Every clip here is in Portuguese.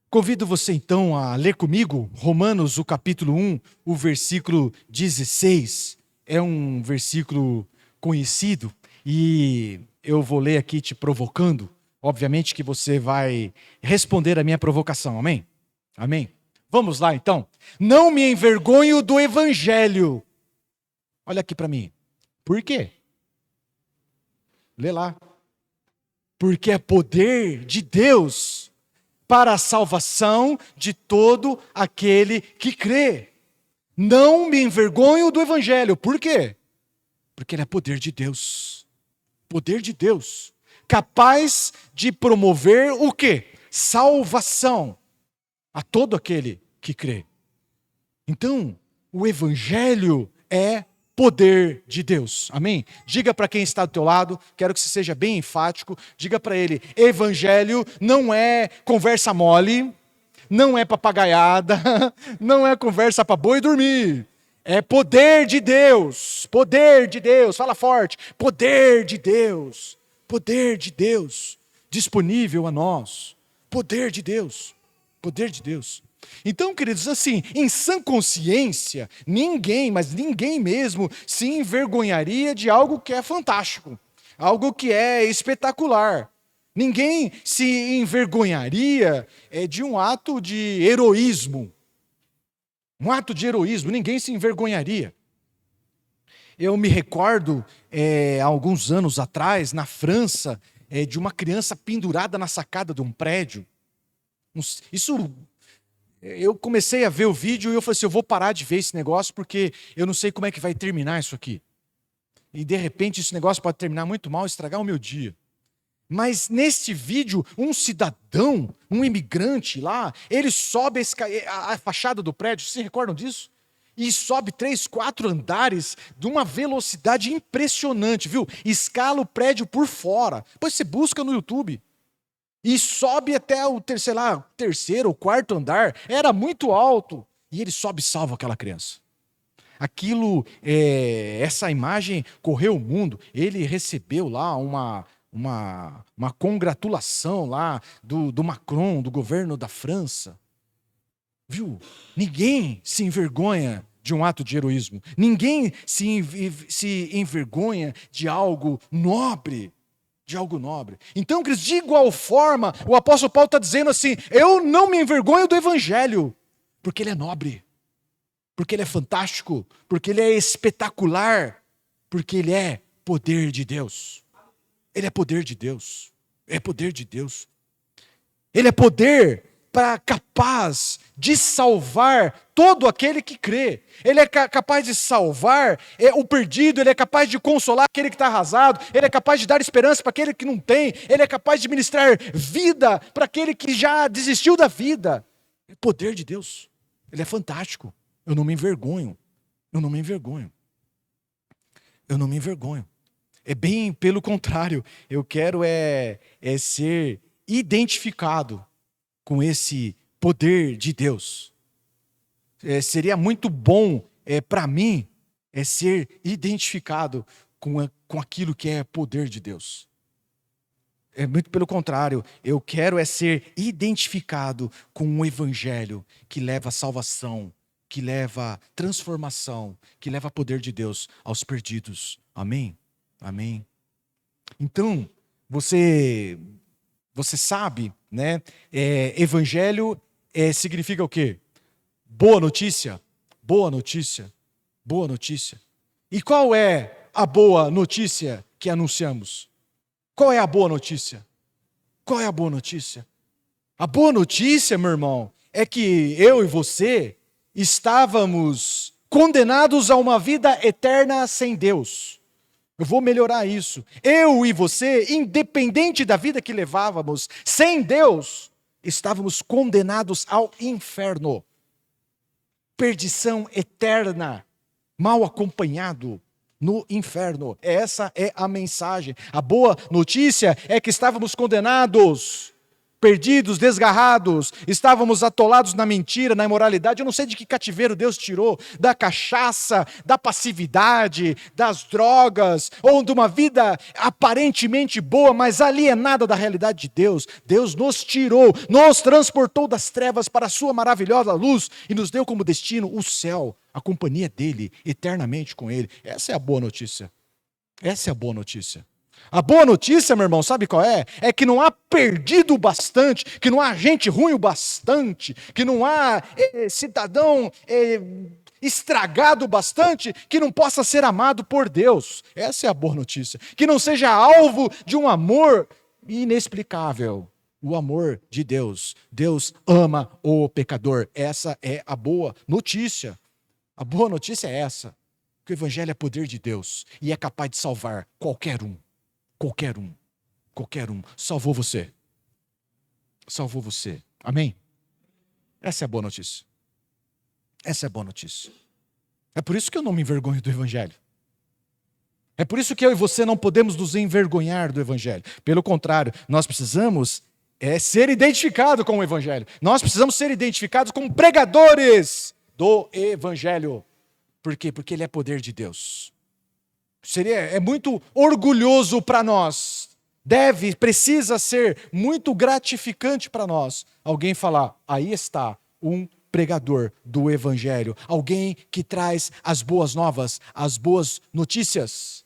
Convido você então a ler comigo Romanos, o capítulo 1, o versículo 16. É um versículo conhecido e eu vou ler aqui te provocando. Obviamente que você vai responder a minha provocação, amém? Amém? Vamos lá então. Não me envergonho do evangelho. Olha aqui para mim. Por quê? Lê lá. Porque é poder de Deus para a salvação de todo aquele que crê. Não me envergonho do evangelho. Por quê? Porque ele é poder de Deus. Poder de Deus. Capaz de promover o quê? Salvação a todo aquele que crê. Então, o evangelho é poder de Deus. Amém? Diga para quem está do teu lado, quero que você seja bem enfático, diga para ele, evangelho não é conversa mole, não é papagaiada, não é conversa para boi dormir. É poder de Deus, fala forte, poder de Deus, disponível a nós, poder de Deus. Então, queridos, assim, em sã consciência, ninguém, mas ninguém mesmo, se envergonharia de algo que é fantástico, algo que é espetacular. Ninguém se envergonharia de um ato de heroísmo. Ninguém se envergonharia. Eu me recordo, há alguns anos atrás, na França, de uma criança pendurada na sacada de um prédio. Isso... Eu comecei a ver o vídeo e eu falei assim, eu vou parar de ver esse negócio porque eu não sei como é que vai terminar isso aqui. E de repente esse negócio pode terminar muito mal, estragar o meu dia. Mas neste vídeo, um cidadão, um imigrante lá, ele sobe a fachada do prédio, vocês se recordam disso? E sobe 3, 4 andares de uma velocidade impressionante, viu? Escala o prédio por fora. Depois você busca no YouTube. E sobe até o terceiro ou quarto andar, era muito alto. E ele sobe e salva aquela criança. Essa imagem correu o mundo. Ele recebeu lá uma congratulação lá do Macron, do governo da França. Viu? Ninguém se envergonha de um ato de heroísmo. Ninguém se envergonha de algo nobre. Então, queridos, de igual forma, o apóstolo Paulo está dizendo assim, eu não me envergonho do evangelho, porque ele é nobre, porque ele é fantástico, porque ele é espetacular, porque ele é poder de Deus. Ele é poder de Deus. Ele é poder capaz de salvar todo aquele que crê. Ele é capaz de salvar o perdido, ele é capaz de consolar aquele que está arrasado, ele é capaz de dar esperança para aquele que não tem, ele é capaz de ministrar vida para aquele que já desistiu da vida. É poder de Deus. Ele é fantástico. Eu não me envergonho. É bem pelo contrário. Eu quero ser identificado com esse poder de Deus. Seria muito bom para mim ser identificado com aquilo que é poder de Deus. É muito pelo contrário, eu quero ser identificado com o evangelho que leva salvação, que leva transformação, que leva poder de Deus aos perdidos. Amém? Então, você sabe, né? Evangelho significa o quê? Boa notícia. E qual é a boa notícia que anunciamos? Qual é a boa notícia? A boa notícia, meu irmão, é que eu e você estávamos condenados a uma vida eterna sem Deus. Eu vou melhorar isso. Eu e você, independente da vida que levávamos, sem Deus, estávamos condenados ao inferno. Perdição eterna, mal acompanhado no inferno. Essa é a mensagem. A boa notícia é que estávamos condenados perdidos, desgarrados, estávamos atolados na mentira, na imoralidade. Eu não sei de que cativeiro Deus tirou, da cachaça, da passividade, das drogas, ou de uma vida aparentemente boa, mas alienada da realidade de Deus. Deus nos tirou, nos transportou das trevas para a sua maravilhosa luz e nos deu como destino o céu, a companhia dele, eternamente com ele. Essa é a boa notícia. Essa é a boa notícia. A boa notícia, meu irmão, sabe qual é? É que não há perdido o bastante, que não há gente ruim o bastante, que não há cidadão estragado o bastante, que não possa ser amado por Deus. Essa é a boa notícia. Que não seja alvo de um amor inexplicável. O amor de Deus. Deus ama o pecador. Essa é a boa notícia. A boa notícia é essa. Que o evangelho é poder de Deus e é capaz de salvar qualquer um. Qualquer um, qualquer um, salvou você. Salvou você. Amém? Essa é a boa notícia. Essa é a boa notícia. É por isso que eu não me envergonho do Evangelho. É por isso que eu e você não podemos nos envergonhar do Evangelho. Pelo contrário, nós precisamos ser identificados com o Evangelho. Nós precisamos ser identificados como pregadores do Evangelho. Por quê? Porque ele é poder de Deus. É muito orgulhoso para nós, precisa ser muito gratificante para nós, alguém falar, aí está um pregador do Evangelho, alguém que traz as boas novas, as boas notícias,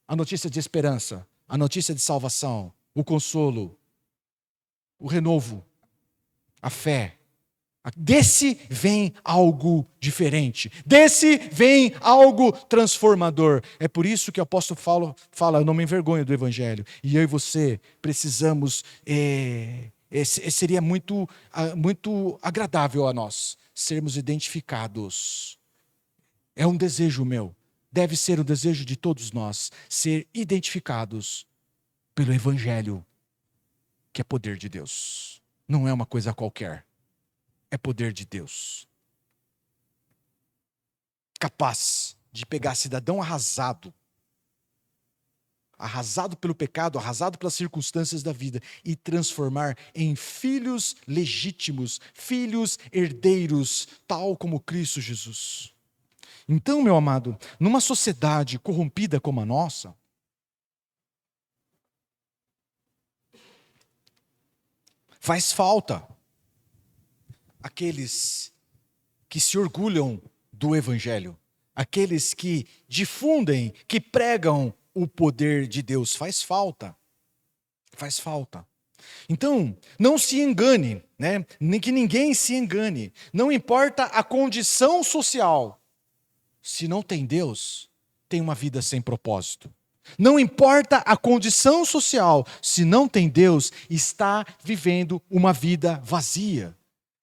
a notícia de esperança, a notícia de salvação, o consolo, o renovo, a fé. Desse vem algo diferente. Desse vem algo transformador. É por isso que o apóstolo fala, eu não me envergonho do Evangelho. E eu e você precisamos, seria muito agradável a nós sermos identificados. É um desejo meu. Deve ser o desejo de todos nós. Ser identificados pelo Evangelho, que é poder de Deus. Não é uma coisa qualquer. É poder de Deus. Capaz de pegar cidadão arrasado pelo pecado, arrasado pelas circunstâncias da vida e transformar em filhos legítimos, filhos herdeiros, tal como Cristo Jesus. Então, meu amado, numa sociedade corrompida como a nossa, faz falta aqueles que se orgulham do Evangelho, aqueles que difundem, que pregam o poder de Deus. Faz falta. Então, não se engane, né? Nem que ninguém se engane. Não importa a condição social. Se não tem Deus, tem uma vida sem propósito. Não importa a condição social. Se não tem Deus, está vivendo uma vida vazia.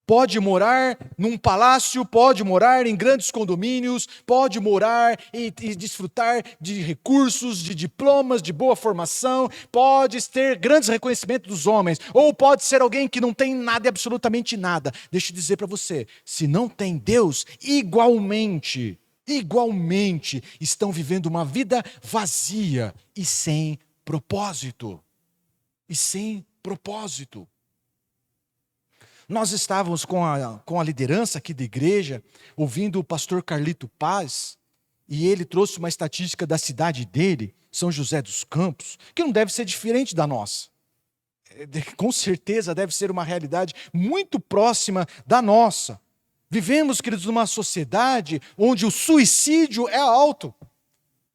Pode morar num palácio, pode morar em grandes condomínios, pode morar e desfrutar de recursos, de diplomas, de boa formação, pode ter grandes reconhecimentos dos homens, ou pode ser alguém que não tem nada e absolutamente nada. Deixa eu dizer para você, se não tem Deus, igualmente estão vivendo uma vida vazia e sem propósito. Nós estávamos com a liderança aqui da igreja, ouvindo o pastor Carlito Paz, e ele trouxe uma estatística da cidade dele, São José dos Campos, que não deve ser diferente da nossa. Com certeza deve ser uma realidade muito próxima da nossa. Vivemos, queridos, numa sociedade onde o suicídio é alto.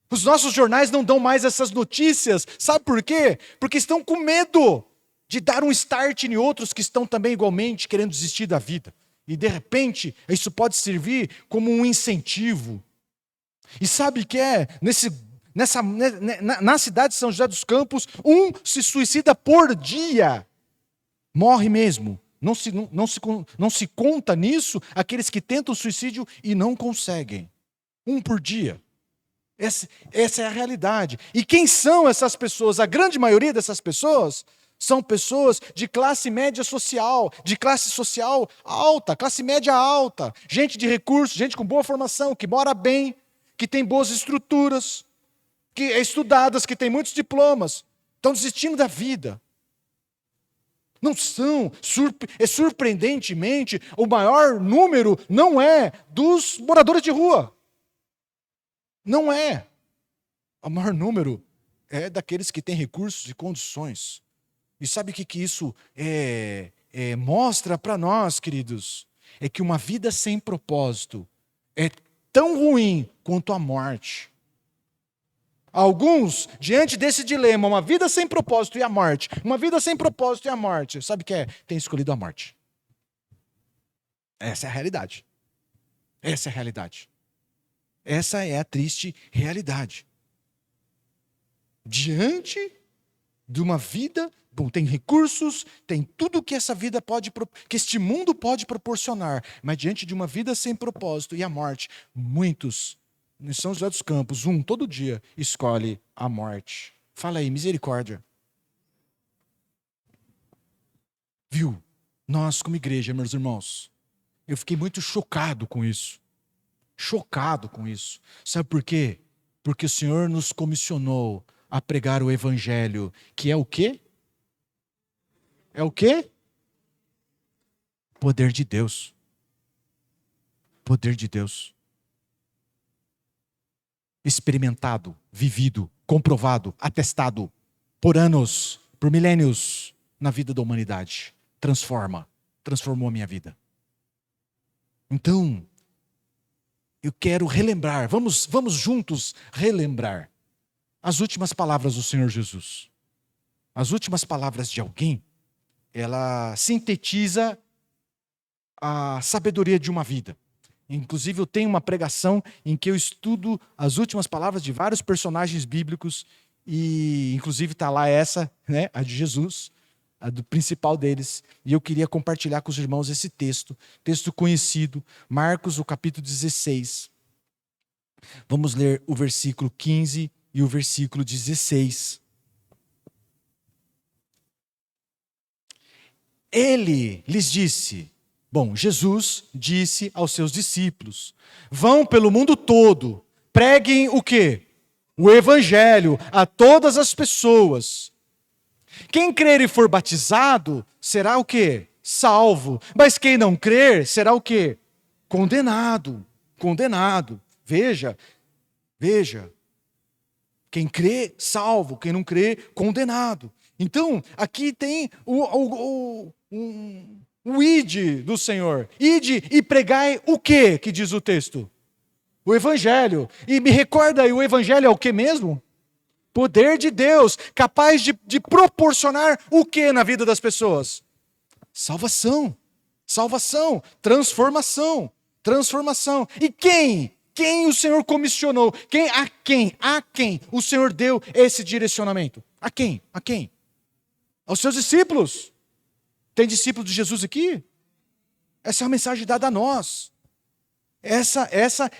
Os nossos jornais não dão mais essas notícias. Sabe por quê? Porque estão com medo de dar um start em outros que estão também igualmente querendo desistir da vida. E de repente, isso pode servir como um incentivo. E sabe o que é? Na cidade de São José dos Campos, se suicida por dia. Morre mesmo. Não se conta nisso aqueles que tentam suicídio e não conseguem. Por dia. Essa é a realidade. E quem são essas pessoas? A grande maioria dessas pessoas são pessoas de classe média social, de classe social alta, classe média alta, gente de recursos, gente com boa formação, que mora bem, que tem boas estruturas, que é estudadas, que tem muitos diplomas, estão desistindo da vida. Não são. Surpreendentemente, o maior número não é dos moradores de rua. Não é. O maior número é daqueles que têm recursos e condições. E sabe o que isso mostra para nós, queridos? É que uma vida sem propósito é tão ruim quanto a morte. Alguns, diante desse dilema, uma vida sem propósito e a morte, uma vida sem propósito e a morte, sabe o que é? Tem escolhido a morte. Essa é a realidade. Essa é a realidade. Essa é a triste realidade. Diante de uma vida, bom, tem recursos, tem tudo que essa vida que este mundo pode proporcionar, mas diante de uma vida sem propósito e a morte, muitos, em São José dos Campos, todo dia, escolhe a morte. Fala aí, misericórdia. Viu? Nós, como igreja, meus irmãos, eu fiquei muito chocado com isso. Chocado com isso. Sabe por quê? Porque o Senhor nos comissionou a pregar o evangelho, que é o quê? É o quê? Poder de Deus. Poder de Deus. Experimentado, vivido, comprovado, atestado por anos, por milênios na vida da humanidade. Transformou a minha vida. Então, eu quero relembrar, vamos juntos relembrar as últimas palavras do Senhor Jesus. As últimas palavras de alguém, ela sintetiza a sabedoria de uma vida. Inclusive, eu tenho uma pregação em que eu estudo as últimas palavras de vários personagens bíblicos e, inclusive, está lá essa, né, a de Jesus, a do principal deles. E eu queria compartilhar com os irmãos esse texto conhecido, Marcos, o capítulo 16. Vamos ler o versículo 15 e o versículo 16. Ele lhes disse, Jesus disse aos seus discípulos, vão pelo mundo todo, preguem o quê? O evangelho a todas as pessoas. Quem crer e for batizado, será o quê? Salvo. Mas quem não crer, será o quê? Condenado. Veja. Quem crê, salvo. Quem não crê, condenado. Então, aqui tem o ide do Senhor. Ide e pregai o quê, que diz o texto? O evangelho. E me recorda aí, o evangelho é o quê mesmo? Poder de Deus, capaz de proporcionar o que na vida das pessoas? Salvação, transformação. E quem o Senhor comissionou? A quem o Senhor deu esse direcionamento? A quem? Aos seus discípulos. Tem discípulo de Jesus aqui? Essa é uma mensagem dada a nós. Essa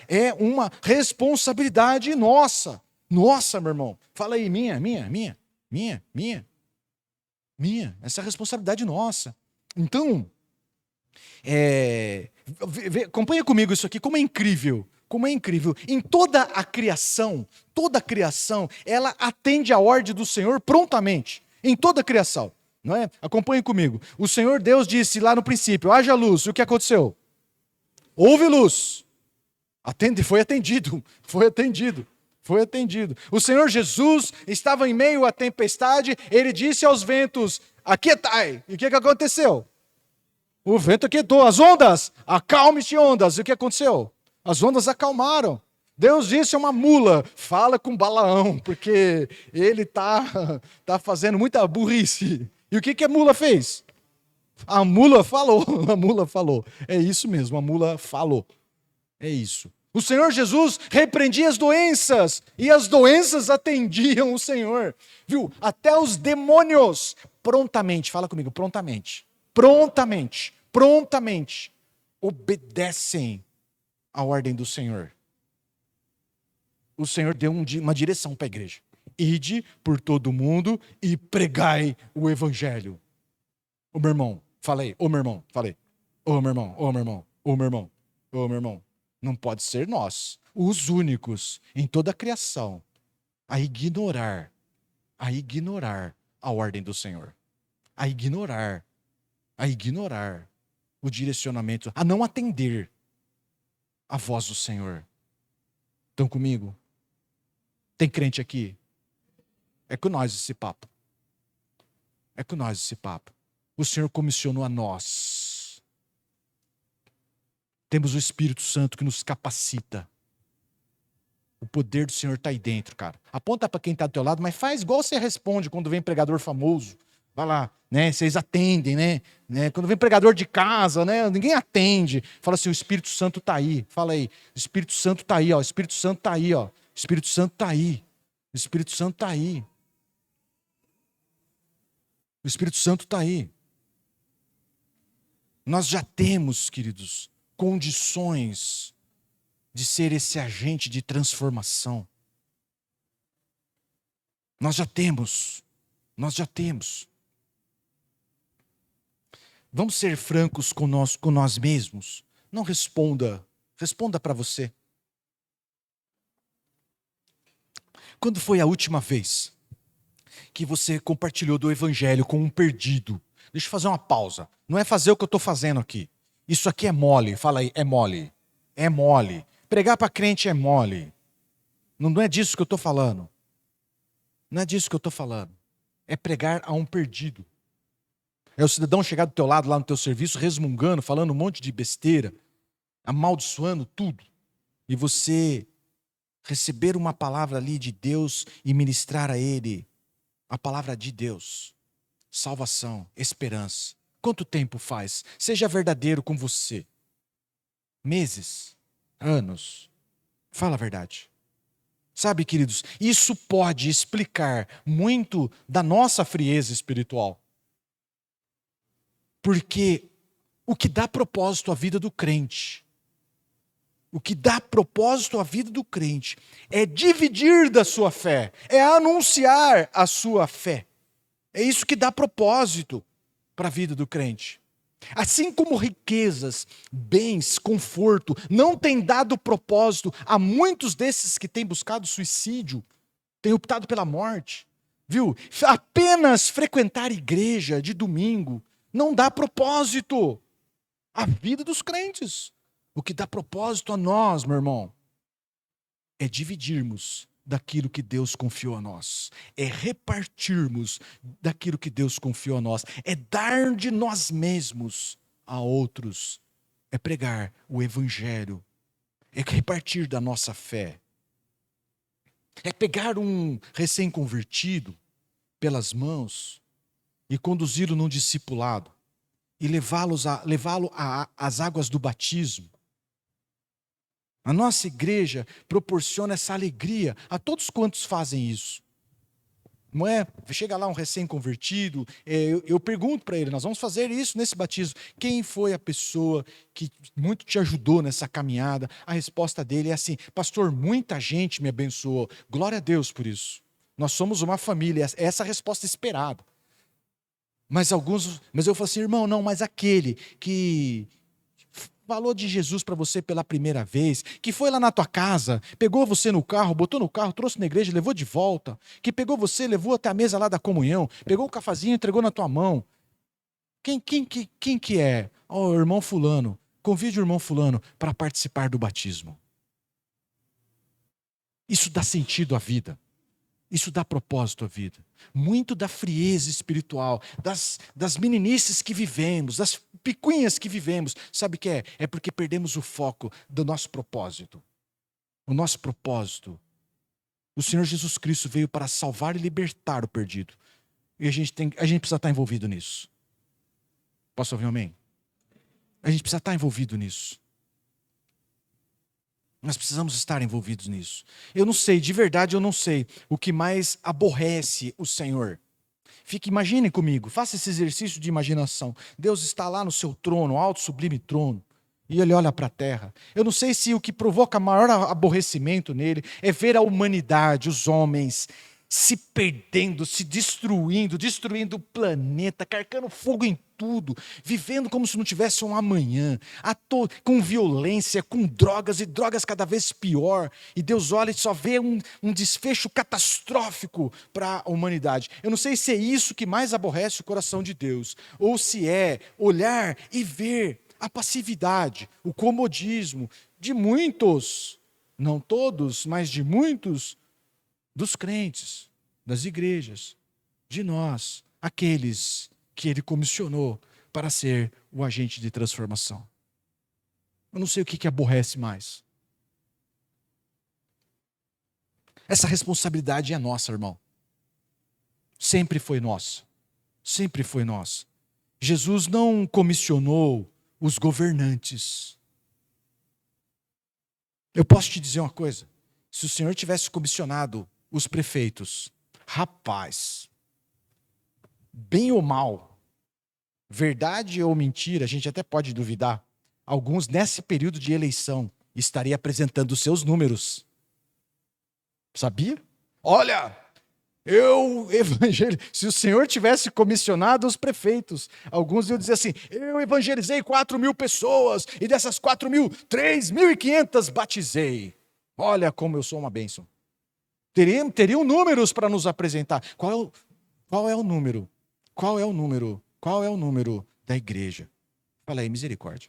é uma responsabilidade nossa. Nossa, meu irmão. Fala aí, minha. Essa é a responsabilidade nossa. Então, acompanha comigo isso aqui, como é incrível. Em toda a criação, ela atende à ordem do Senhor prontamente. Em toda a criação, não é? Acompanhe comigo. O Senhor Deus disse lá no princípio, haja luz. E o que aconteceu? Houve luz. Foi atendido. O Senhor Jesus estava em meio à tempestade, ele disse aos ventos, aquietai. E o que aconteceu? O vento aquietou. As ondas, acalme-te ondas. E o que aconteceu? As ondas acalmaram. Deus disse a uma mula, fala com Balaão, porque ele tá fazendo muita burrice. E o que a mula fez? A mula falou. É isso mesmo, a mula falou. É isso. O Senhor Jesus repreendia as doenças, e as doenças atendiam o Senhor. Viu? Até os demônios, prontamente, fala comigo, prontamente, obedecem à ordem do Senhor. O Senhor deu uma direção para a igreja. Ide por todo o mundo e pregai o evangelho. Ô meu irmão, falei. Ô meu irmão, falei. Ô meu irmão. Não pode ser nós, os únicos em toda a criação, a ignorar a ordem do Senhor. A ignorar a ignorar o direcionamento, a não atender a voz do Senhor. Estão comigo? Tem crente aqui? É com nós esse papo. É com nós esse papo. O Senhor comissionou a nós. Temos o Espírito Santo que nos capacita. O poder do Senhor está aí dentro, cara. Aponta para quem está do teu lado, mas faz igual você responde quando vem pregador famoso. Vai lá, né? Vocês atendem, né? Quando vem pregador de casa, né? Ninguém atende. Fala assim, o Espírito Santo está aí. Fala aí, o Espírito Santo está aí, ó. O Espírito Santo está aí, ó. O Espírito Santo está aí. O Espírito Santo está aí. O Espírito Santo está aí. Nós já temos, queridos, condições de ser esse agente de transformação. Nós já temos. Vamos ser francos com nós mesmos. Não responda para você. Quando foi a última vez que você compartilhou do Evangelho com um perdido? Deixa eu fazer uma pausa. Não é fazer o que eu estou fazendo aqui. Isso aqui é mole. Fala aí, é mole. É mole. Pregar para crente é mole. Não é disso que eu estou falando. Não é disso que eu estou falando. É pregar a um perdido. É o cidadão chegar do teu lado lá no teu serviço, resmungando, falando um monte de besteira, amaldiçoando tudo. E você receber uma palavra ali de Deus e ministrar a ele a palavra de Deus. Salvação, esperança. Quanto tempo faz? Seja verdadeiro com você. Meses? Anos? Fala a verdade. Sabe, queridos, isso pode explicar muito da nossa frieza espiritual. Porque o que dá propósito à vida do crente, é dividir da sua fé, é anunciar a sua fé. É isso que dá propósito para a vida do crente. Assim como riquezas, bens, conforto, não tem dado propósito a muitos desses que têm buscado suicídio, têm optado pela morte. Viu? Apenas frequentar igreja de domingo não dá propósito à vida dos crentes. O que dá propósito a nós, meu irmão, é dividirmos daquilo que Deus confiou a nós. É repartirmos daquilo que Deus confiou a nós. É dar de nós mesmos a outros. É pregar o Evangelho. É repartir da nossa fé. É pegar um recém-convertido pelas mãos e conduzi-lo num discipulado e levá-lo às águas do batismo. A nossa igreja proporciona essa alegria a todos quantos fazem isso. Não é? Chega lá um recém-convertido, eu pergunto para ele, nós vamos fazer isso nesse batismo. Quem foi a pessoa que muito te ajudou nessa caminhada? A resposta dele é assim, pastor, muita gente me abençoou. Glória a Deus por isso. Nós somos uma família, é essa a resposta esperada. Mas eu falo assim, irmão, não, mas aquele que falou de Jesus para você pela primeira vez, que foi lá na tua casa, pegou você no carro, botou no carro, trouxe na igreja, levou de volta, que pegou você, levou até a mesa lá da comunhão, pegou o cafazinho e entregou na tua mão. Quem que é? O irmão fulano. Convide o irmão fulano para participar do batismo. Isso dá sentido à vida. Isso dá propósito à vida. Muito da frieza espiritual, das meninices que vivemos, das picuinhas que vivemos, sabe o que é? É porque perdemos o foco do nosso propósito. O nosso propósito. O Senhor Jesus Cristo veio para salvar e libertar o perdido. E a gente precisa estar envolvido nisso. Posso ouvir um amém? A gente precisa estar envolvido nisso. Nós precisamos estar envolvidos nisso. Eu não sei, de verdade eu não sei o que mais aborrece o Senhor. Imaginem comigo, faça esse exercício de imaginação. Deus está lá no seu trono, alto, sublime trono, e Ele olha para a terra. Eu não sei se o que provoca maior aborrecimento nele é ver a humanidade, os homens, se perdendo, se destruindo, destruindo o planeta, carcando fogo em tudo, vivendo como se não tivesse um amanhã, com violência, com drogas e drogas cada vez pior. E Deus olha e só vê um desfecho catastrófico para a humanidade. Eu não sei se é isso que mais aborrece o coração de Deus, ou se é olhar e ver a passividade, o comodismo de muitos, não todos, mas de muitos, dos crentes, das igrejas, de nós, aqueles que Ele comissionou para ser o agente de transformação. Eu não sei o que aborrece mais. Essa responsabilidade é nossa, irmão. Sempre foi nossa. Sempre foi nossa. Jesus não comissionou os governantes. Eu posso te dizer uma coisa. Se o Senhor tivesse comissionado os prefeitos, rapaz, bem ou mal, verdade ou mentira, a gente até pode duvidar, alguns nesse período de eleição estariam apresentando os seus números. Sabia? Olha, se o Senhor tivesse comissionado os prefeitos, alguns iam dizer assim, eu evangelizei 4.000 pessoas, e dessas 4.000, 3.500 batizei. Olha como eu sou uma bênção. Teriam números para nos apresentar. Qual é o número? Qual é o número? Qual é o número da igreja? Fala aí, misericórdia.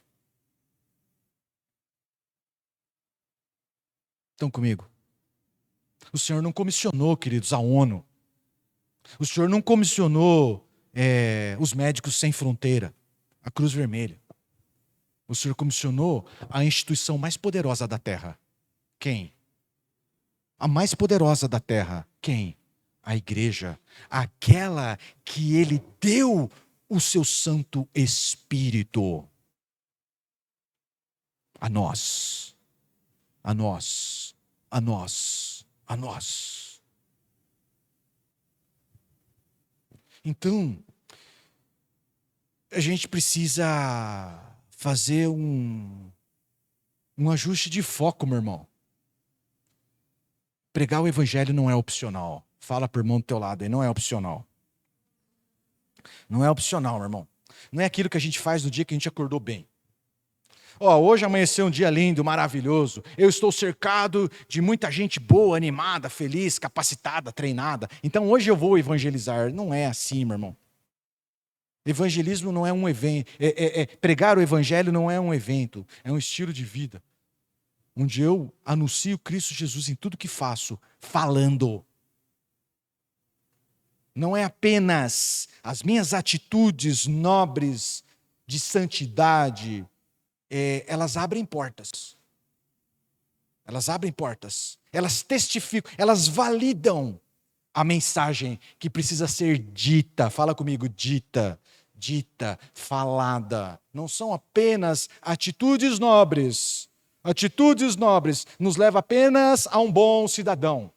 Estão comigo? O Senhor não comissionou, queridos, a ONU. O Senhor não comissionou os Médicos Sem Fronteira, a Cruz Vermelha. O Senhor comissionou a instituição mais poderosa da terra. Quem? A mais poderosa da terra. Quem? A igreja. Aquela que Ele deu o seu Santo Espírito. A nós. A nós. A nós. A nós. Então, a gente precisa fazer um ajuste de foco, meu irmão. Pregar o evangelho não é opcional. Fala para o irmão do teu lado aí, não é opcional. Não é opcional, meu irmão. Não é aquilo que a gente faz no dia que a gente acordou bem. Hoje amanheceu um dia lindo, maravilhoso. Eu estou cercado de muita gente boa, animada, feliz, capacitada, treinada. Então hoje eu vou evangelizar. Não é assim, meu irmão. Evangelismo não é um evento. Pregar o evangelho não é um evento. É um estilo de vida. Onde eu anuncio Cristo Jesus em tudo que faço, falando. Não é apenas as minhas atitudes nobres de santidade, elas abrem portas. Elas abrem portas. Elas testificam, elas validam a mensagem que precisa ser dita. Fala comigo, dita, falada. Não são apenas atitudes nobres. Atitudes nobres nos levam apenas a um bom cidadão.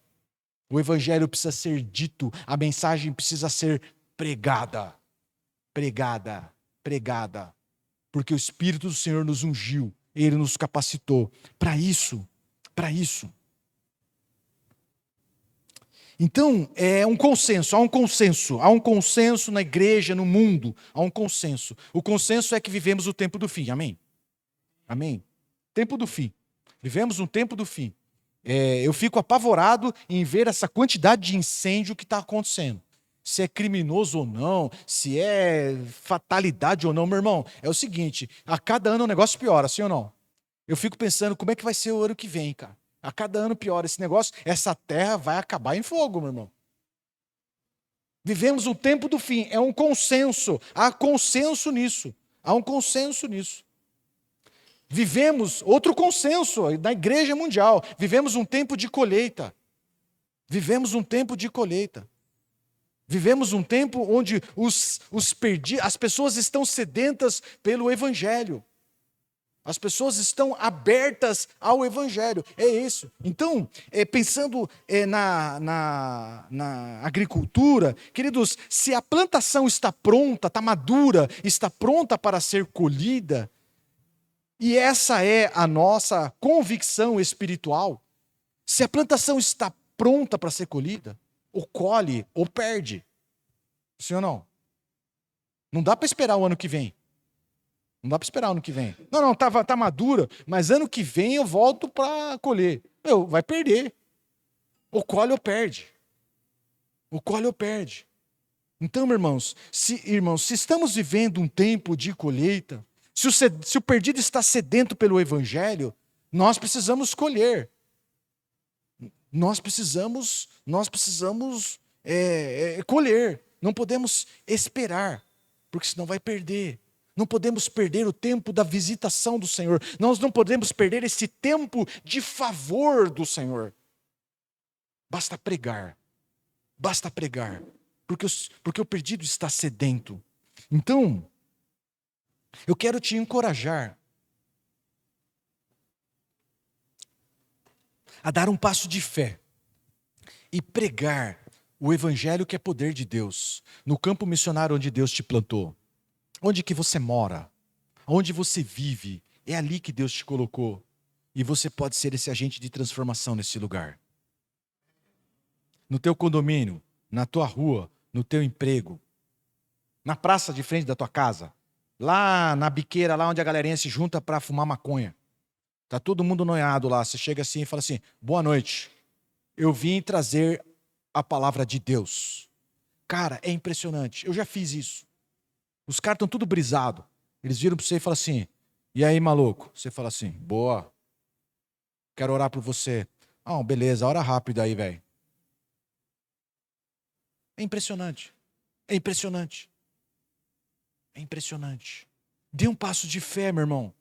O evangelho precisa ser dito, a mensagem precisa ser pregada. Pregada, pregada. Porque o Espírito do Senhor nos ungiu, Ele nos capacitou para isso, para isso. Então, há um consenso na igreja, no mundo, há um consenso. O consenso é que vivemos o tempo do fim, amém? Amém? Tempo do fim. Vivemos um tempo do fim. Eu fico apavorado em ver essa quantidade de incêndio que está acontecendo. Se é criminoso ou não, se é fatalidade ou não, meu irmão, é o seguinte, a cada ano o negócio piora, sim ou não? Eu fico pensando como é que vai ser o ano que vem, cara. A cada ano piora esse negócio, essa terra vai acabar em fogo, meu irmão. Vivemos o tempo do fim, é um consenso, há consenso nisso, há um consenso nisso. Vivemos outro consenso na igreja mundial, vivemos um tempo de colheita. Vivemos um tempo de colheita. Vivemos um tempo onde as pessoas estão sedentas pelo evangelho. As pessoas estão abertas ao evangelho. É isso. Então, pensando na agricultura, queridos, se a plantação está pronta, está madura, está pronta para ser colhida, e essa é a nossa convicção espiritual, se a plantação está pronta para ser colhida, ou colhe ou perde. Sim ou não? Não dá para esperar o ano que vem. Não dá para esperar o ano que vem. Não, tá madura, mas ano que vem eu volto para colher. Vai perder. Ou colhe ou perde. Ou colhe ou perde. Então, irmãos, se estamos vivendo um tempo de colheita, se o perdido está sedento pelo evangelho, nós precisamos colher. Nós precisamos colher. Não podemos esperar, porque senão vai perder. Não podemos perder o tempo da visitação do Senhor. Nós não podemos perder esse tempo de favor do Senhor. Basta pregar. Basta pregar. Porque o perdido está sedento. Então, eu quero te encorajar a dar um passo de fé e pregar o evangelho que é poder de Deus no campo missionário onde Deus te plantou. Onde que você mora, onde você vive, é ali que Deus te colocou. E você pode ser esse agente de transformação nesse lugar. No teu condomínio, na tua rua, no teu emprego, na praça de frente da tua casa, lá na biqueira, lá onde a galerinha se junta para fumar maconha. Tá todo mundo noiado lá, você chega assim e fala assim, boa noite, eu vim trazer a palavra de Deus. Cara, é impressionante, eu já fiz isso. Os caras estão tudo brisado. Eles viram para você e falam assim, e aí, maluco? Você fala assim, boa, quero orar por você. Ah, beleza, ora rápido aí, velho. É impressionante. É impressionante. É impressionante. Dê um passo de fé, meu irmão.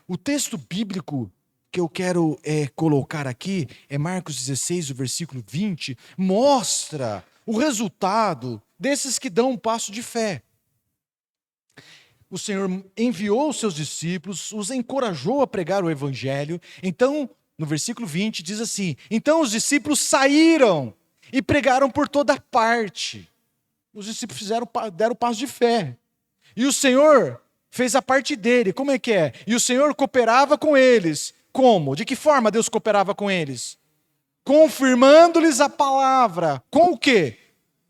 O texto bíblico que eu quero colocar aqui é Marcos 16, o versículo 20, mostra o resultado desses que dão um passo de fé. O Senhor enviou os seus discípulos, os encorajou a pregar o evangelho. Então, no versículo 20, diz assim, então os discípulos saíram e pregaram por toda parte. Os discípulos deram o passo de fé. E o Senhor fez a parte dele. Como é que é? E o Senhor cooperava com eles. Como? De que forma Deus cooperava com eles? Confirmando-lhes a palavra. Com o quê?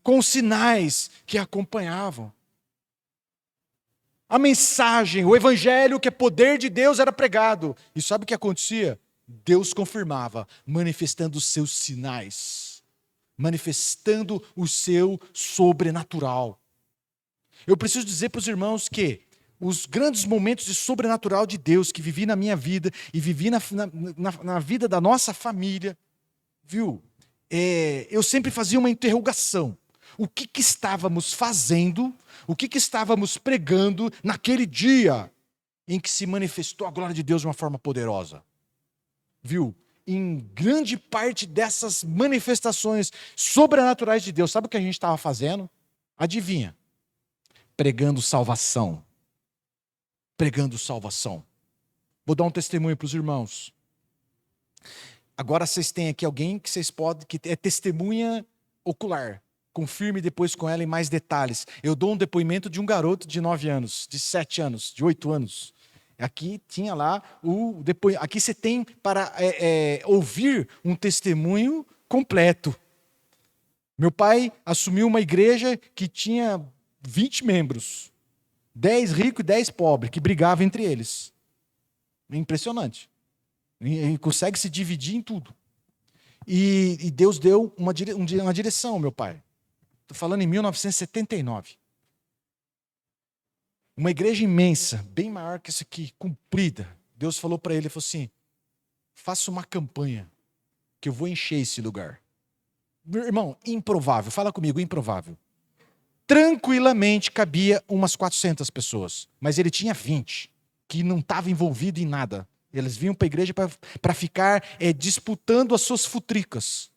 Com os sinais que acompanhavam. A mensagem, o evangelho que é poder de Deus era pregado. E sabe o que acontecia? Deus confirmava, manifestando os seus sinais. Manifestando o seu sobrenatural. Eu preciso dizer para os irmãos que os grandes momentos de sobrenatural de Deus que vivi na minha vida e vivi na vida da nossa família, viu? Eu sempre fazia uma interrogação. O que estávamos fazendo, o que estávamos pregando naquele dia em que se manifestou a glória de Deus de uma forma poderosa? Viu? Em grande parte dessas manifestações sobrenaturais de Deus, sabe o que a gente estava fazendo? Adivinha? Pregando salvação. Pregando salvação. Vou dar um testemunho para os irmãos. Agora vocês têm aqui alguém que vocês podem, que é testemunha ocular. Confirme depois com ela em mais detalhes. Eu dou um depoimento de um garoto de 9 anos, de 7 anos, de 8 anos. Aqui tinha lá o depoimento. Aqui você tem para ouvir um testemunho completo. Meu pai assumiu uma igreja que tinha 20 membros. 10 ricos e 10 pobres, que brigavam entre eles. É impressionante. Ele consegue se dividir em tudo. E Deus deu uma direção ao meu pai. Estou falando em 1979. Uma igreja imensa, bem maior que essa aqui, comprida. Deus falou para ele, falou assim, faça uma campanha, que eu vou encher esse lugar. Meu irmão, improvável, fala comigo, improvável. Tranquilamente cabia umas 400 pessoas, mas ele tinha 20, que não estavam envolvidos em nada. Eles vinham para a igreja para ficar disputando as suas futricas.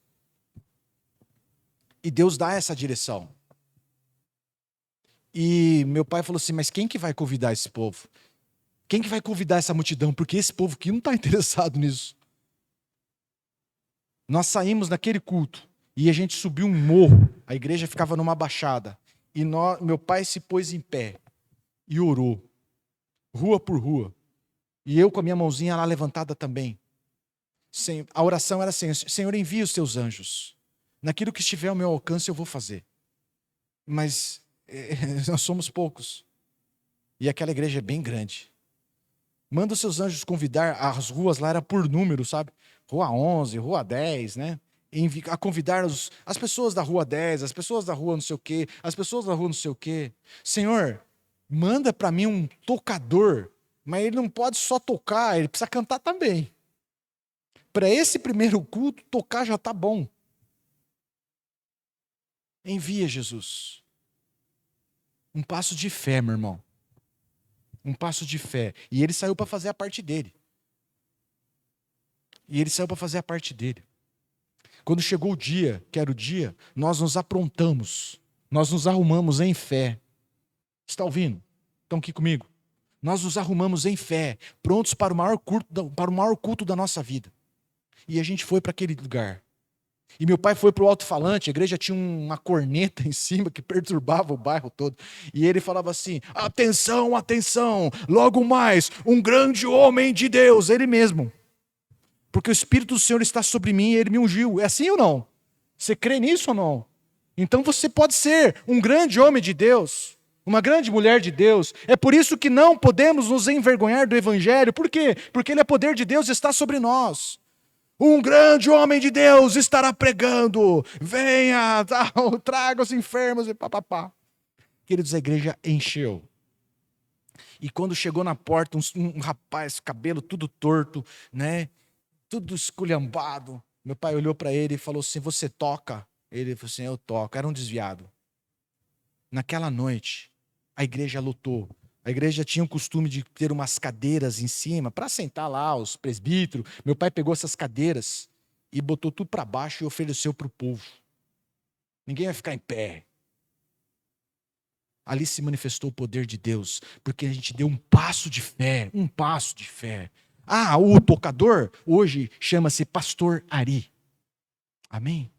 E Deus dá essa direção. E meu pai falou assim, mas quem que vai convidar esse povo? Quem que vai convidar essa multidão? Porque esse povo aqui não está interessado nisso. Nós saímos naquele culto e a gente subiu um morro. A igreja ficava numa baixada. E meu pai se pôs em pé e orou. Rua por rua. E eu com a minha mãozinha lá levantada também. A oração era assim, Senhor, envia os teus anjos. Naquilo que estiver ao meu alcance eu vou fazer. Mas nós somos poucos. E aquela igreja é bem grande. Manda os seus anjos convidar, as ruas lá era por número, sabe? Rua 11, Rua 10, né? A convidar as pessoas da Rua 10, as pessoas da Rua não sei o quê, as pessoas da Rua não sei o quê. Senhor, manda para mim um tocador, mas ele não pode só tocar, ele precisa cantar também. Para esse primeiro culto, tocar já está bom. Envia, Jesus. Um passo de fé, meu irmão. Um passo de fé. E ele saiu para fazer a parte dele. Quando chegou o dia, que era o dia, nós nos aprontamos. Nós nos arrumamos em fé. Está ouvindo? Estão aqui comigo? Nós nos arrumamos em fé, prontos para o maior culto da nossa vida. E a gente foi para aquele lugar. E meu pai foi para o alto-falante, a igreja tinha uma corneta em cima que perturbava o bairro todo. E ele falava assim: atenção, atenção, logo mais, um grande homem de Deus, ele mesmo. Porque o Espírito do Senhor está sobre mim e ele me ungiu. É assim ou não? Você crê nisso ou não? Então você pode ser um grande homem de Deus, uma grande mulher de Deus. É por isso que não podemos nos envergonhar do Evangelho. Por quê? Porque ele é poder de Deus e está sobre nós. Um grande homem de Deus estará pregando. Venha, traga os enfermos e papapá. Queridos, a igreja encheu. E quando chegou na porta, um rapaz, cabelo tudo torto, né? Tudo esculhambado. Meu pai olhou para ele e falou assim: você toca? Ele falou assim: eu toco. Era um desviado. Naquela noite, a igreja lotou. A igreja tinha o costume de ter umas cadeiras em cima para sentar lá os presbíteros. Meu pai pegou essas cadeiras e botou tudo para baixo e ofereceu para o povo. Ninguém vai ficar em pé. Ali se manifestou o poder de Deus, porque a gente deu um passo de fé, um passo de fé. Ah, o tocador hoje chama-se Pastor Ari. Amém?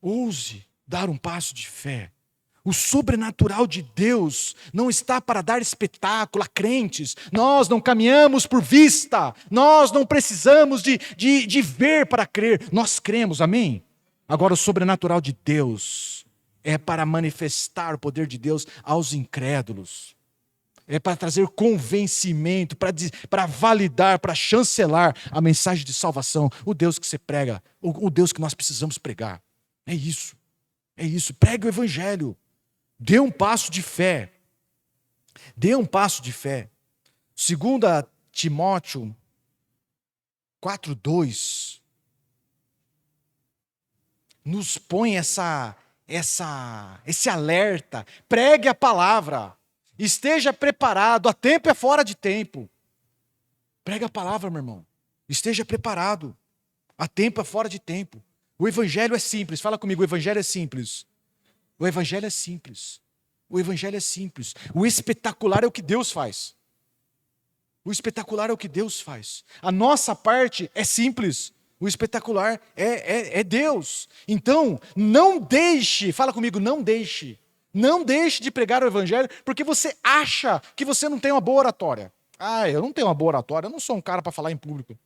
Ouse dar um passo de fé. O sobrenatural de Deus não está para dar espetáculo a crentes. Nós não caminhamos por vista. Nós não precisamos de ver para crer. Nós cremos, amém? Agora, o sobrenatural de Deus é para manifestar o poder de Deus aos incrédulos. É para trazer convencimento, para validar, para chancelar a mensagem de salvação. O Deus que você prega, o Deus que nós precisamos pregar. É isso. É isso. Pregue o Evangelho. Dê um passo de fé. Dê um passo de fé. 2 Timóteo 4:2 nos põe esse alerta. Pregue a palavra. Esteja preparado. A tempo é fora de tempo. Pregue a palavra, meu irmão. Esteja preparado. A tempo é fora de tempo. O Evangelho é simples. Fala comigo, o Evangelho é simples. O Evangelho é simples. O Evangelho é simples. O espetacular é o que Deus faz. O espetacular é o que Deus faz. A nossa parte é simples. O espetacular é Deus. Então, não deixe, fala comigo, não deixe de pregar o Evangelho porque você acha que você não tem uma boa oratória. Ah, eu não tenho uma boa oratória, eu não sou um cara para falar em público.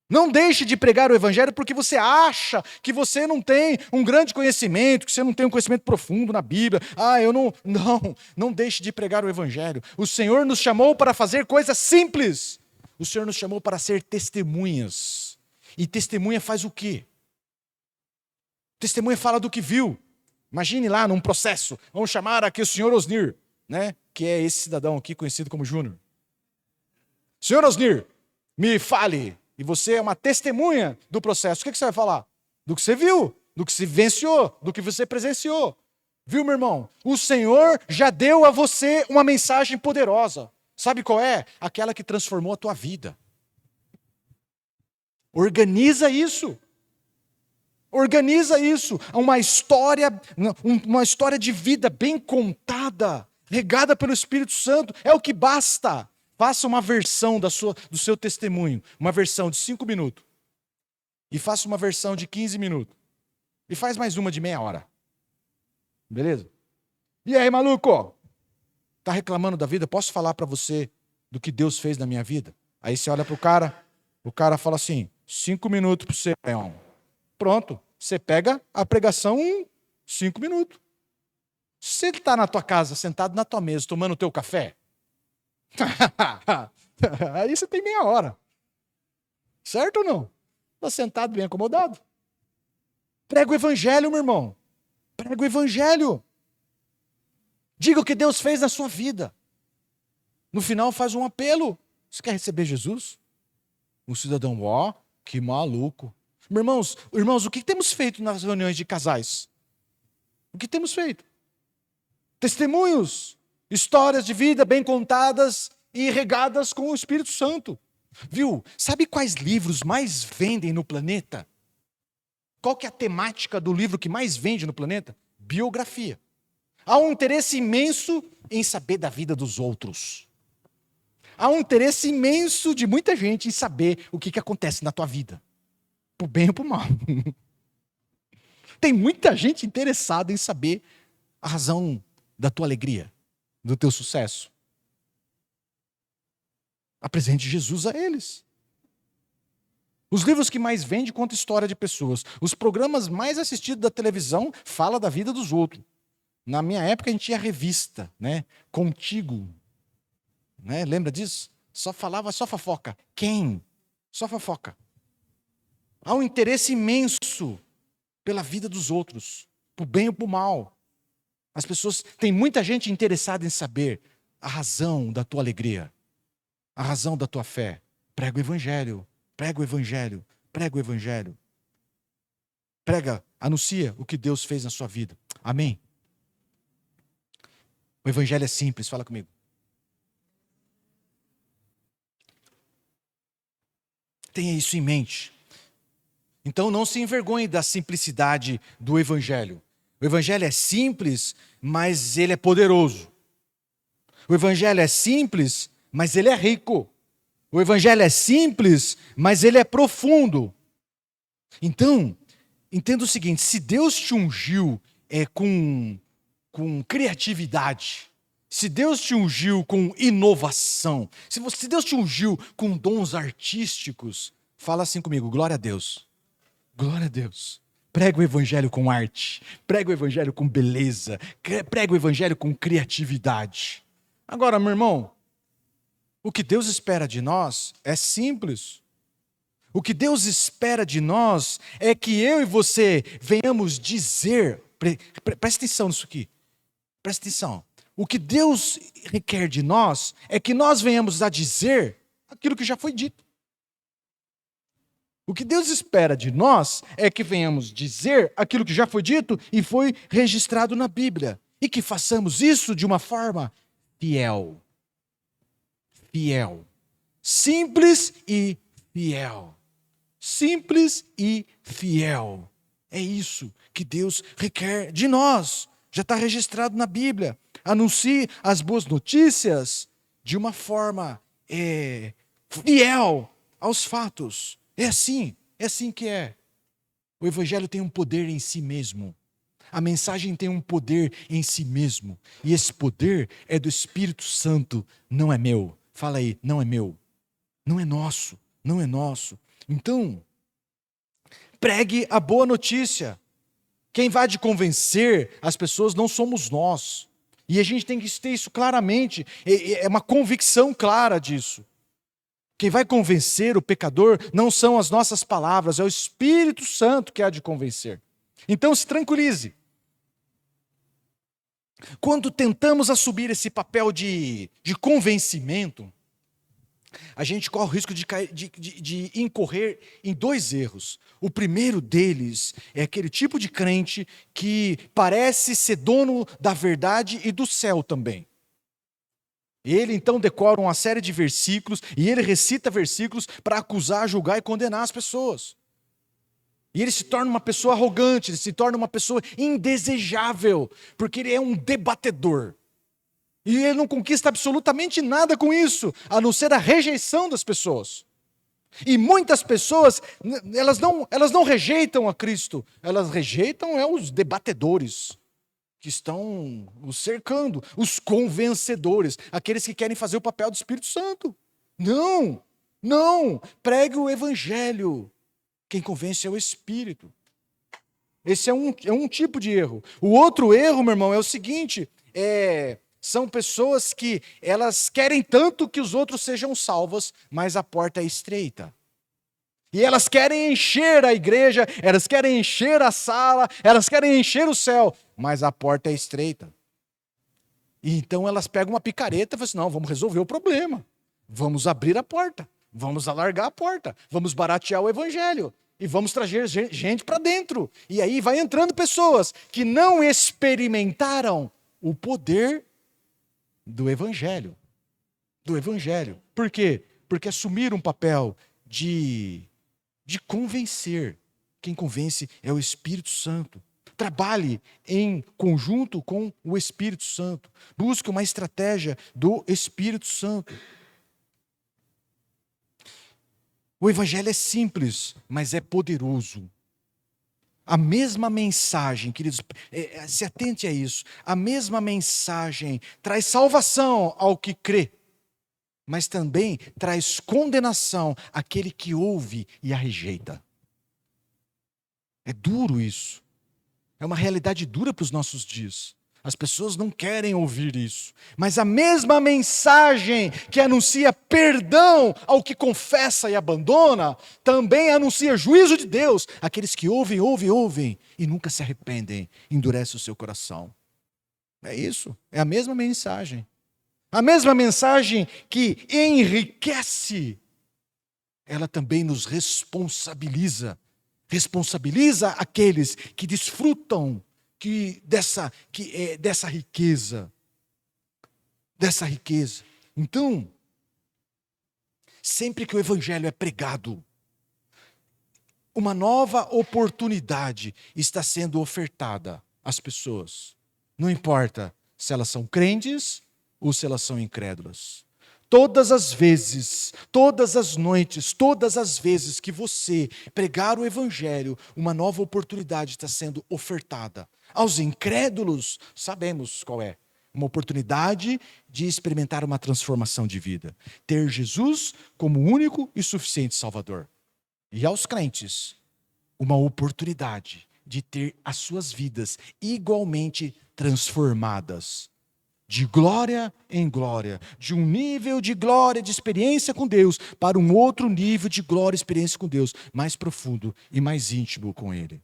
Não deixe de pregar o Evangelho porque você acha que você não tem um grande conhecimento, que você não tem um conhecimento profundo na Bíblia. Ah, eu não. Não deixe de pregar o Evangelho. O Senhor nos chamou para fazer coisas simples. O Senhor nos chamou para ser testemunhas. E testemunha faz o quê? Testemunha fala do que viu. Imagine lá num processo. Vamos chamar aqui o senhor Osnir, né? Que é esse cidadão aqui conhecido como Júnior. Senhor Osnir, me fale. E você é uma testemunha do processo. O que você vai falar? Do que você viu, do que você vivenciou, do que você presenciou. Viu, meu irmão? O Senhor já deu a você uma mensagem poderosa. Sabe qual é? Aquela que transformou a tua vida. Organiza isso. Organiza isso. Uma história de vida bem contada, regada pelo Espírito Santo. É o que basta. Faça uma versão do seu testemunho, uma versão de 5 minutos. E faça uma versão de 15 minutos. E faz mais uma de meia hora. Beleza? E aí, maluco? Tá reclamando da vida? Posso falar para você do que Deus fez na minha vida? Aí você olha pro cara, o cara fala assim, 5 minutos para você, Leão. Pronto. Você pega a pregação em 5 minutos. Se você está na tua casa, sentado na tua mesa, tomando o teu café, aí você tem meia hora. Certo ou não? Está sentado bem acomodado. Prega o evangelho, meu irmão. Prega o evangelho. Diga o que Deus fez na sua vida. No final faz um apelo. Você quer receber Jesus? Um cidadão, ó, que maluco. Irmãos, o que temos feito nas reuniões de casais? O que temos feito? Testemunhos, histórias de vida bem contadas e regadas com o Espírito Santo. Viu? Sabe quais livros mais vendem no planeta? Qual que é a temática do livro que mais vende no planeta? Biografia. Há um interesse imenso em saber da vida dos outros. Há um interesse imenso de muita gente em saber o que acontece na tua vida. Pro bem ou pro mal. Tem muita gente interessada em saber a razão da tua alegria, do teu sucesso. Apresente Jesus a eles. Os livros que mais vendem contam história de pessoas. Os programas mais assistidos da televisão falam da vida dos outros. Na minha época a gente tinha revista, né? Contigo. Né? Lembra disso? Só fofoca. Quem? Só fofoca. Há um interesse imenso pela vida dos outros, pro bem ou pro mal. As pessoas, tem muita gente interessada em saber a razão da tua alegria, a razão da tua fé. Prega o evangelho, prega o evangelho, prega o evangelho. Prega, anuncia o que Deus fez na sua vida. Amém? O evangelho é simples, fala comigo. Tenha isso em mente. Então não se envergonhe da simplicidade do evangelho. O evangelho é simples, mas ele é poderoso. O evangelho é simples, mas ele é rico. O evangelho é simples, mas ele é profundo. Então, entenda o seguinte, se Deus te ungiu com criatividade, se Deus te ungiu com inovação, se Deus te ungiu com dons artísticos, fala assim comigo, glória a Deus. Glória a Deus. Prega o evangelho com arte, prega o evangelho com beleza, prega o evangelho com criatividade. Agora, meu irmão, o que Deus espera de nós é simples. O que Deus espera de nós é que eu e você venhamos dizer, presta atenção nisso aqui, presta atenção. O que Deus requer de nós é que nós venhamos a dizer aquilo que já foi dito. O que Deus espera de nós é que venhamos dizer aquilo que já foi dito e foi registrado na Bíblia. E que façamos isso de uma forma fiel. Fiel. Simples e fiel. Simples e fiel. É isso que Deus requer de nós. Já está registrado na Bíblia. Anuncie as boas notícias de uma forma fiel aos fatos. É assim que é. O evangelho tem um poder em si mesmo. A mensagem tem um poder em si mesmo. E esse poder é do Espírito Santo, não é meu. Fala aí, não é meu. Não é nosso, não é nosso. Então, pregue a boa notícia. Quem vai de convencer as pessoas não somos nós. E a gente tem que ter isso claramente. É uma convicção clara disso. Quem vai convencer o pecador não são as nossas palavras, é o Espírito Santo que há de convencer. Então se tranquilize. Quando tentamos assumir esse papel de convencimento, a gente corre o risco de incorrer em 2 erros. O primeiro deles é aquele tipo de crente que parece ser dono da verdade e do céu também. Ele então decora uma série de versículos e ele recita versículos para acusar, julgar e condenar as pessoas. E ele se torna uma pessoa arrogante, ele se torna uma pessoa indesejável, porque ele é um debatedor. E ele não conquista absolutamente nada com isso, a não ser a rejeição das pessoas. E muitas pessoas, elas não rejeitam a Cristo, elas rejeitam os debatedores que estão os cercando, os convencedores, aqueles que querem fazer o papel do Espírito Santo. Não, pregue o evangelho. Quem convence é o Espírito. Esse é um tipo de erro. O outro erro, meu irmão, é o seguinte: são pessoas que elas querem tanto que os outros sejam salvos, mas a porta é estreita. E elas querem encher a igreja, elas querem encher a sala, elas querem encher o céu, mas a porta é estreita. E então elas pegam uma picareta e falam assim: não, vamos resolver o problema. Vamos abrir a porta, vamos alargar a porta, vamos baratear o evangelho e vamos trazer gente para dentro. E aí vai entrando pessoas que não experimentaram o poder do evangelho. Do evangelho. Por quê? Porque assumiram um papel de convencer. Quem convence é o Espírito Santo. Trabalhe em conjunto com o Espírito Santo. Busque uma estratégia do Espírito Santo. O Evangelho é simples, mas é poderoso. A mesma mensagem, queridos, se atente a isso. A mesma mensagem traz salvação ao que crê, mas também traz condenação àquele que ouve e a rejeita. É duro isso. É uma realidade dura para os nossos dias. As pessoas não querem ouvir isso. Mas a mesma mensagem que anuncia perdão ao que confessa e abandona, também anuncia juízo de Deus àqueles que ouvem e nunca se arrependem, endurece o seu coração. É isso, é a mesma mensagem. A mesma mensagem que enriquece, ela também nos responsabiliza. Responsabiliza aqueles que desfrutam dessa riqueza. Dessa riqueza. Então, sempre que o evangelho é pregado, uma nova oportunidade está sendo ofertada às pessoas. Não importa se elas são crentes ou se elas são incrédulas. Todas as vezes, todas as noites, todas as vezes que você pregar o evangelho, uma nova oportunidade está sendo ofertada. Aos incrédulos, sabemos qual é. Uma oportunidade de experimentar uma transformação de vida. Ter Jesus como único e suficiente Salvador. E aos crentes, uma oportunidade de ter as suas vidas igualmente transformadas. De glória em glória, de um nível de glória, de experiência com Deus, para um outro nível de glória e experiência com Deus, mais profundo e mais íntimo com Ele.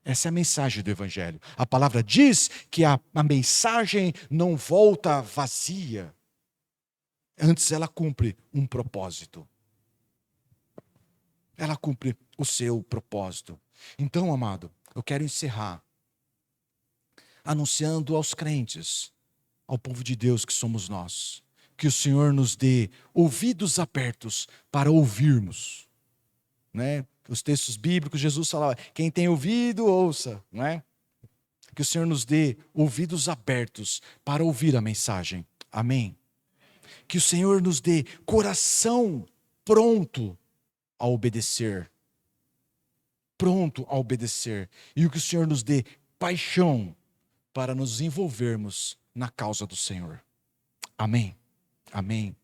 Essa é a mensagem do Evangelho. A palavra diz que a mensagem não volta vazia. Antes ela cumpre um propósito. Ela cumpre o seu propósito. Então, amado, eu quero encerrar anunciando aos crentes, ao povo de Deus que somos nós, que o Senhor nos dê ouvidos abertos para ouvirmos, né? Os textos bíblicos, Jesus falava: quem tem ouvido, ouça, não é? Que o Senhor nos dê ouvidos abertos para ouvir a mensagem. Amém. Que o Senhor nos dê coração pronto a obedecer. Pronto a obedecer. E que o Senhor nos dê paixão para nos envolvermos na causa do Senhor. Amém. Amém.